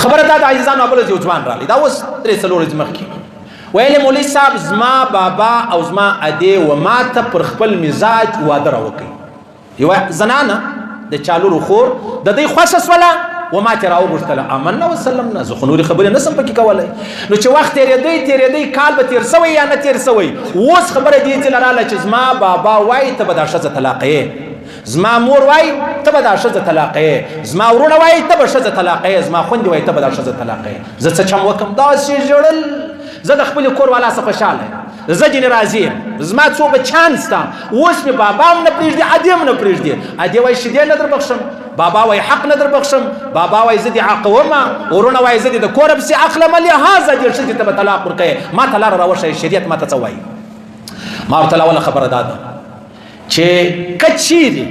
خبره دا د عزیزانو ابل یو ځوان رالی دا اوس 3 ورځې مخکې ویل مولوي صاحب زما بابا او زما ادې و ما ته پر خپل مزاج واده راوکړي یوه زنانه د چالورو خور د دوی خوښه سوله و ما ته راوغوښتله آمنا وسلمنا زه خو نورې خبرې نسم پکې کولی نو چې وخت تېرېدی کال به تېر سوی یا نه تېر سوی اوس خبره دې ځله راله چې زما بابا وایي ته به دا ښځه طلاقوې زما مور وایي ته به دا ښځه طلاقوې زما ورونه وایي ته به ښځه طلاقوې زما خویندې وایي ته به دا ښځه طلاقوې زه څه چم وکړم داسې ژړل زه د خپلې کور والا څه خوشحاله یم زه جنې راضي یم زما څو بچیان سته اوس مې بابا هم نه پرېږدي ادې هم نه پرېږدي ادې وایي شیدې نه در بخښم بابا وایي حق نه در بخښم بابا وایي زه دې عاقومه ورونه وایي زه دې د کوره پسې اخلم لهذا دې ښځې ته به طلاق ورکوې ما ته لاره راوښیه شریعت ما ته څه وایي ما ورته اوله خبره دا ده چې که چیرې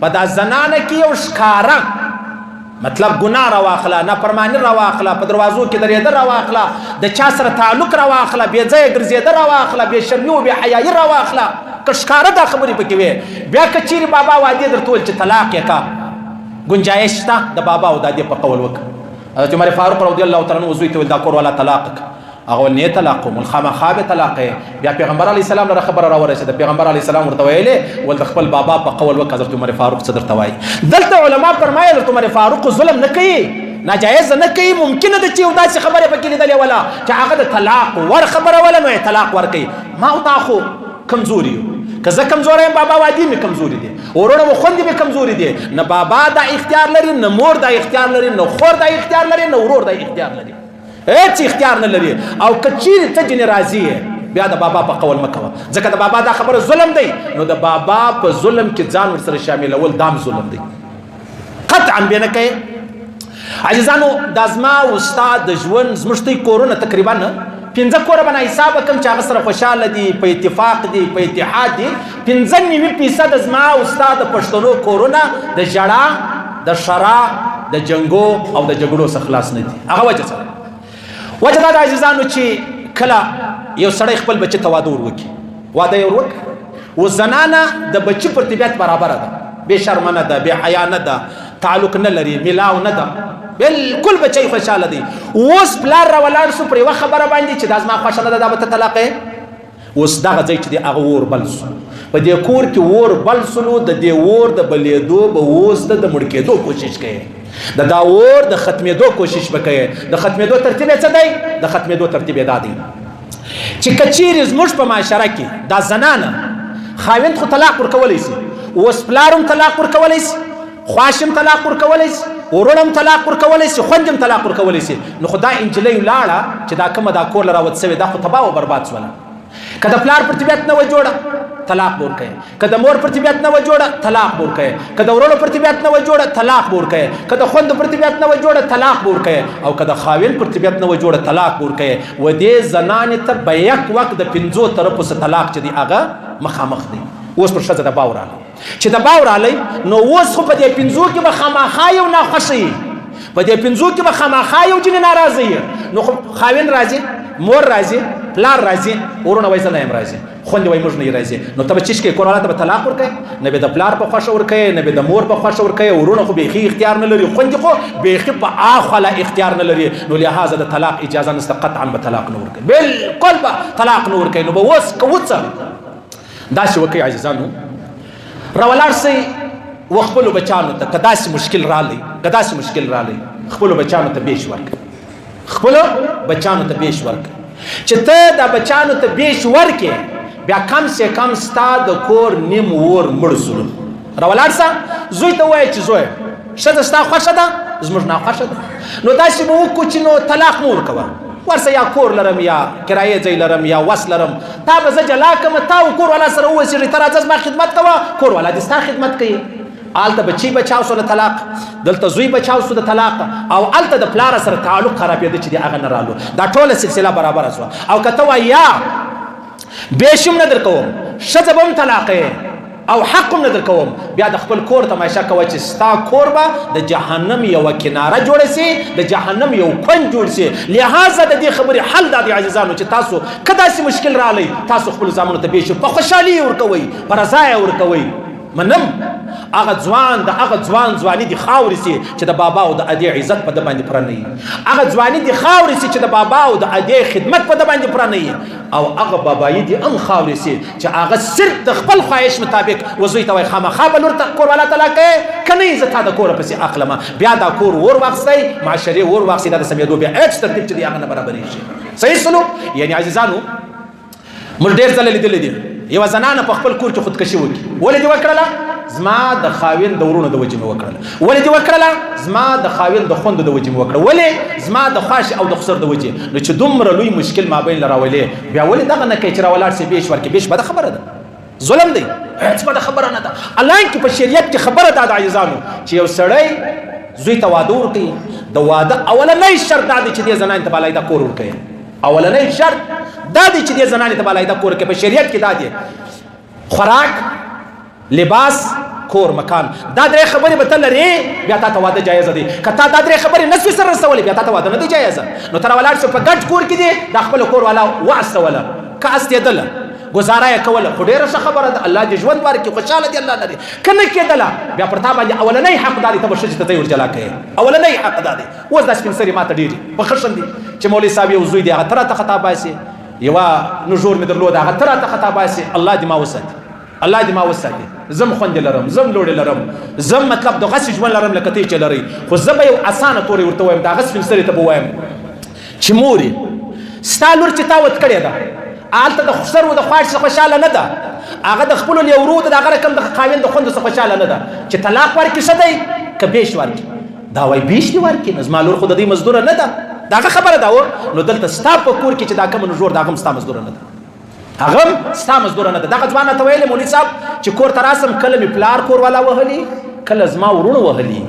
په دا زنانه کې یو ښکاره مطلب ګناه راواخله نافرماني راواخله په دروازو کې درېده راواخله د چا سره تعلق راواخله بې ځایه ګرځېده راواخله بې شرمي و بې حیایي راواخله که ښکاره دا خبرې پکې وې بیا که چیرې بابا وعدې درته وویل چې طلاق یې کا گنجایش شته د بابا او د ادې په قول وکړه حضرت عمر فاروق رضی الله تعالی عنه زوی ته ویل دا کور والا طلاق کړه هغه ویل نه طلاق کوم خامخا به طلاق یې بیا پیغمبر علیه السلام لره خبره راورسېده پیغمبر علیه السلام ورته ویلې ول د خپل بابا په قول وکړه حضرت عمر فاروق څه درته وایي دلته علما فرمایي حضرت عمر فاروق ظلم نه کوي ناجایز نه کوي ممکنه ده چې یو داسې خبرې پکې لیدلې ولا چې هغه د طلاق ور خبره ولا نو طلاق ورکوي ما او تا خو کمزوري یو که زه کمزوری یم بابا وادي مې کمزوري دي ورونه مو خوندې مې کمزوري دي نه بابا دا اختیار لري نه مور دا اختیار لري نه خور دا اختیار لري نه ورور دا اختیار لري هیڅ اختیار نه لري او که چیرې ته جنې راضي یې بیا د بابا په قول مه کوه ځکه د بابا دا خبره ظلم دی نو د بابا په ظلم کې ځان ورسره شاملول دام ظلم دی قطعا بیا نه کوې عزیزانو دا زما استاد د ژوند زموږ تی کورونه تقریبا 15 کوره به نه حساب کړم چې هغه سره خوشحاله دي په اتفاق دي په اتحاد دي 95% زما استاد د پښتنو کورونه د ژړا د شرا د جنګو او د جګړو څخه خلاص نه دي هغه وجه سره وجه دا د عزیزانو چې کله یو سړی خپل بچی ته واده وکړي واده یې وکړ و زنانه د بچي پر طبیعت برابره ده بې شرمه نه ده بې حیا نه ده تعلق نه لري میلاو نه ده بالکل بچی خوشحاله دی اوس پلار را ولاړ شو پر یوه خبره باندې چې دا زما خوښه نه ده دا به ته طلاقې اوس دغه ځای چې دی هغه اور بل سو په دې کور کې اور بل سلو د دې اور د بلېدو به اوس د مړ کېدو کوشش کوي د دا اور د ختمېدو کوشش به کوي د ختمېدو ترتیب یې څه دی د ختمېدو ترتیب یې دا دی چې که چیرې زموږ په معاشره کې دا زنانه خاوند خو طلاق ورکولی سي اوس پلار هم طلاق ورکولی سي خواش هم طلاق ورکولی سي ورونه هم طلاق ورکولی سي خویندې هم طلاق ورکولی سي نو خو دا انجلۍ ولاړه چې دا کومه دا کور له راوت سوې دا خو تباه و برباد سوله که د پلار پر طبیعت نه وه جوړه طلاق به ورکوې که د مور پر طبیعت نه وه جوړه طلاق به ورکوې که د ورونو پر طبیعت نه وه جوړه طلاق به ورکوې که د خویندو پر طبیعت نه وه جوړه طلاق به ورکوې او که د خاوند پر طبیعت نه وه جوړه طلاق به ورکوې و دې زنانې ته به یک وخت د 5 طرفو څخه طلاق چې دی هغه مخامخ دی اوس پر ښځه د باور راغلی چې د باور راغلی نو اوس خو په دې 5 کې به خامخا یو ناخوښه یي په دې 5 کې به خامخا یو جنې ناراضه یي نو خو خاوند راځي مور راځي پلار راځي ورونه وایي زه نه یم راځي خویندې وایي موږ نه یې راځي نو ته به چیش کوې کور والا ته به طلاق ورکوې نه به د پلار په خوښه ورکوې نه به د مور په خوښه ورکوې ورونه خو بیخي اختیار نه لري خویندې خو بیخي په آخله اختیار نه لري نو لهذا د طلاق اجازه نشته قطعا به طلاق نه ورکوي بالکل به طلاق نه ورکوي نو به اوس که وڅه داسې وکړئ عزیزانو راولاړ سئ و خپلو بچانو ته که داسې مشکل رالی خپلو بچانو ته بیش ورکړئ خپلو بچانو ته بیش ورکړئ چې ته دا بچانو ته بیش ورکې بیا کم سے کم ستا د کور نیم اور مړ سلو راولاړ سه زوی ته ووایه چې زویه ښځه ستا خوښه ده زموږ ناخوښه ده نو داسې به وکړو چې نو طلاق مه ورکوه ورسه یا کور لرم یا کرایې ځای لرم یا وس لرم تا به زه جلا کړم تا و کور والا سره ووسېږئ ته راځه زما خدمت کوه کور والا دې ستا خدمت کوي هلته بچی بچاو سو د طلاق دلته زوی بچاو سو د طلاق او هلته د پلار سره تعلق خرابېده چې د هغه نه رالو دا ټوله سلسله برابره سوه او که ته وایي یا بیشم نه در کوم ښځه به هم طلاقې او حق هم نه در کوم بیا د خپل کور تماشا کوه چې ستا کور به د جهنم یوه کناره جوړه سي د جهنم یو کونج جوړ سي لهذا د دې خبرې حل دا دی عزیزانو چې تاسو که داسې مشکل رالی تاسو خپلو زامنو ته بیشم په خوشحالي یې ورکوئ په رضا یې ورکوئ منم هغه ځوان د هغه ځواني د خاورې سي چې د بابا او د ادې عزت په د باندې پرانه وي هغه ځواني د خاورې سي چې د بابا او د ادې خدمت په د باندې پرانه وي او هغه بابایي د ان خاورې سي چې هغه صرف د خپل خواهش مطابق وزوی ته وای خامخا به لور ته کور والا طلاق کوي کنه زه تا د کوره پسې اخلمه بیا دا کور ور واخستی معاشرې ور واخستی دا د سمېدو بیا هیڅ ترتیب چې د هغه نه برابرې شي صحیح سلوک یعنی عزیزانو موږ ډېر ځله لیدلی دي یوه زنانه په خپل کور کې خودکشي وکړي ولې دې وکړله زما د خاوند د ورونو د وجې مې وکړله ولې دې وکړله زما د خاوند د خوندو د وجې مې وکړه ولې زما د خواشي او د خسر د وجې نو چې دومره لوی مشکل مابین له راولې بیا ولې دغه نه کوي چې راولاړ سي بیش ورکړي بیش بده خبره ده ظلم دی هېڅ بده خبره نه ده حالانکې په شریعت کې خبره ده د عزیزانو چې یو سړی زوی ته واده ورکوي د واده اولنی شرط دا دی چې دې زنانې ته بالاخره کور ورکوي اولنی شرط دا دی چې دې زنانې ته بالاخره کور ورکوي په شریعت کې دا دی خوراک لباس کور مکان دا درې خبرې به ته لرې بیا تا ته واده جایزه دی که تا دا درې خبرې نسوي سره رسولې بیا تا ته واده نه دی جایزه نو ته راولاړ شو په ګډ کور کې دی دا خپل کور والا واستوله که استېدله گزاره یې کوله خو ډېره ښه خبره ده الله دې ژوند ورکړي خوشحاله دې الله لري که نه کېدله بیا پر تا باندې اولنی حق دا دی ته به ښځې ته ته یې ورجلا کوې اولنی حق دا دی اوس دا سپین سرې ما ته ډېرې په خښم دي چې مولوي صاحب یو زوی دی هغه ته راته خطا باسي یوه نژور مې درلود هغه ته راته خطا باسي الله دې ما وساتي الله دې ما وساتي زم خوندې لرم زم لوړې لرم زم مطلب د غسې ژوند لرم لکه ته چې لرئ خو زه به یو اسانه تورې ورته وایم د هغه سپین سرې ته به وایم چې مورې ستا لور چې تا ود کړې ده هلته د خسر و د خواش څخه خوشحاله نه ده هغه د خپلو لیورو د هغه رقم د خاوند د خوندو څخه خوشحاله نه ده چې طلاق ورکړي ښه دی که بیش ورکړي دا وایي بیش دې ورکړي نو زما لور خو د دې مزدوره نه ده د هغه خبره ده نو دلته ستا په کور کې چې دا کومه نژور ده هغه هم ستا مزدوره نه ده هغه هم ستا مزدوره نه ده دغه ځوان راته ویلې مولوي صاحب چې کور ته راسم کله مې پلار کور والا وهلي کله زما ورونه وهلي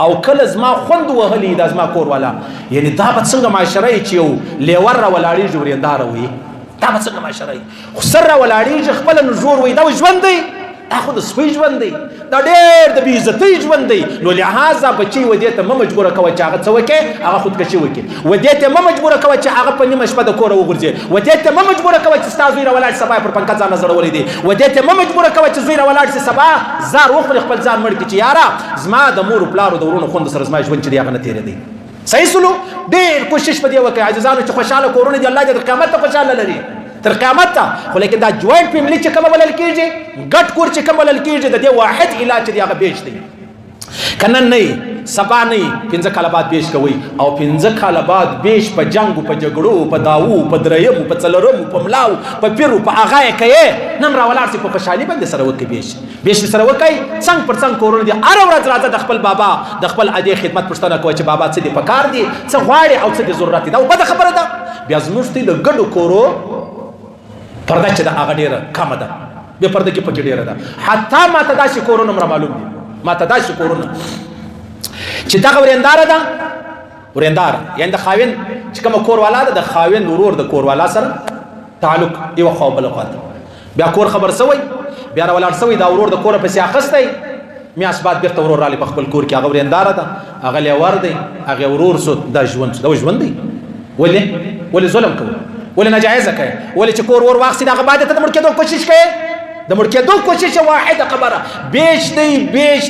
او کله زما خوند وهلي دا زما کور والا یعنی دا به څنګه معاشره چې یو لیور راولاړېږي ورېنداره وي دا به څنګه معاشره وي خو سر راولاړېږي خپله نژور وي دا ژوند دی دا خو د سپی ژوند دی دا ډېر د بې عزتۍ ژوند دی نو لحاظه بچی ودې ته مه مجبوره کوه چې هغه څه وکړي هغه خودکشي وکړي ودې ته مه مجبوره کوه چې هغه په نیمه شپه د کوره وغورځي ودې ته مه مجبوره کوه چې ستا زوی راولاړ شي سبا یې پر پنکه ځان نظرولی دی ودې ته مه مجبوره کوه چې زوی راولاړ شي سبا زار وخوري خپل ځان مړ کړي چې یاره زما د مور و پلارو د ورونو خوندو سره زما ژوند چې دی هغه نه تېرېدی صحیح سلو ډېر کوشش په دې وکړئ عزیزانو چې خوشحاله کورونه دي الله دې تر قیامت ته خوشحاله لري تر قیامت ته خو لیکن دا جوائنٹ فیملی چې کومه بلل کېږي ګډ کور چې کوم بلل کېږي د دې واحد علاج چې دی هغه بیش دی که نن نه سبا نه 15 کاله بعد بیش کوئ او 15 کاله بعد بیش په جنګو په جګړو په داوو په درېیمو په څلورمو په ملاو په پیرو په هغه یې کوې نن راولاړ سي په خوشحالي باندې سره وکړئ بیش سره وکړئ څنګ پر څنګ کورونه دي هره ورځ راځه د خپل بابا د خپل ادې خدمت پوښتنه کوه چې بابا څه دي پکار دي څه غواړي او څه دي ضرورت دي دا بده خبره ده بیا زموږ د ګډو کورو پرده چې د هغه ډېره کمه ده بې پرده کې پکې ډېره ده حتی ما ته داسې کورونه هم معلوم دي ما ته داسې کورونه چې دغه ورېنداره ده ورېنداره یعنې د خاوند چې کومه کور والا ده د خاوند ورور د کور والا سره تعلق یوه خوا او بله خوا ته بیا کور خبر سوی بیا راولاړ سوی دا ورور د کوره پسې اخیستی میاشت بعد بېرته ورور رالی په خپل کور کې هغه ورېنداره ده هغه لیور دی هغې ورور سو دا ژوند دا ژوند دی ولې ظلم کوو ولې ناجایزه کوي ولې چې کور ور واخسي د هغه بعد ته د مړ کېدو کوشش کوي د مړ کېدو کوشش واحده خبره بیش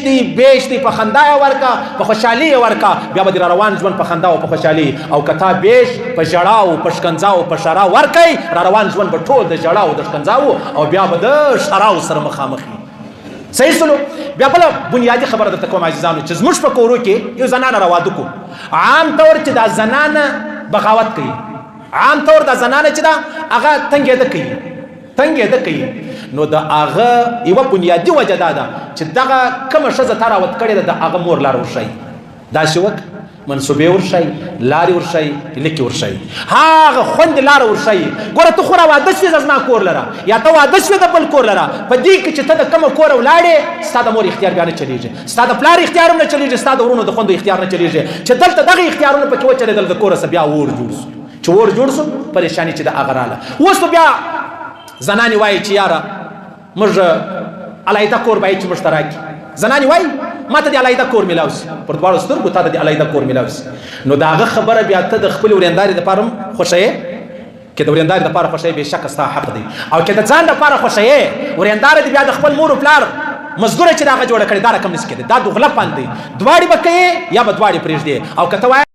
دی په خندا یې ورکه په خوشحالي یې ورکه بیا به د را روان ژوند په خندا او په خوشحالي او که تا بیش په ژړاو په شکنځاو په شرا ورکوي را روان ژوند به ټول د ژړاو د شکنځاو او بیا به د شراو سره مخامخ وي صحیح سلو بیا بله بنیادي خبره درته کوم عزیزانو چې زموږ په کورو کې یو زنانه راواده کو عام طور چې دا زنانه بغاوت کوي عام طور دا زنانه چې دا هغه تنګېده کوي نو د هغه یوه بنیادي وجه دا ده چې دغه کومه ښځه تا راوت کړې ده د هغه مور لاره ورښایي داسې وکړه منصوبې ورښایي لارې ورښایي لیکې ورښایي هغه خوندې لاره ورښایي ګوره ته خو را واده شوې زما کور لره یا ته واده شوې د بل کور لره په دې کې چې ته د کومه کوره ولاړې ستا د مور اختیار بیا نه چلېږي ستا د پلار اختیار هم نه چلېږي ستا د ورونو د خوندو اختیار نه چلېږي چې دلته دغه اختیارونه پکې وچلېدل د کوره څه بیا اور جوړ شو چې اور جوړ شو پریشانی چې د هغه راله اوس بیا زنانې وایي چې یاره موږ علیحده کور باید چې موږ ته راکړي زنانې وایي ما ته د علیحده کور میلاو شي پر دواړو سترګو تا ته د علیحده کور میلاو شي نو د هغه خبره بیا ته د خپلې ورېندارې دپاره هم خوښوې که د ورېندارې دپاره خوښوې بېشکه ستا حق دی او که د ځان دپاره خوښوې ورېنداره دې بیا د خپل مور و پلار مزدوره چې دغه جوړه کړې دا رقم نشي کېدی دا دوغله پاند دی دواړې به کوې یا به دواړې پرېږدې او که ته وایې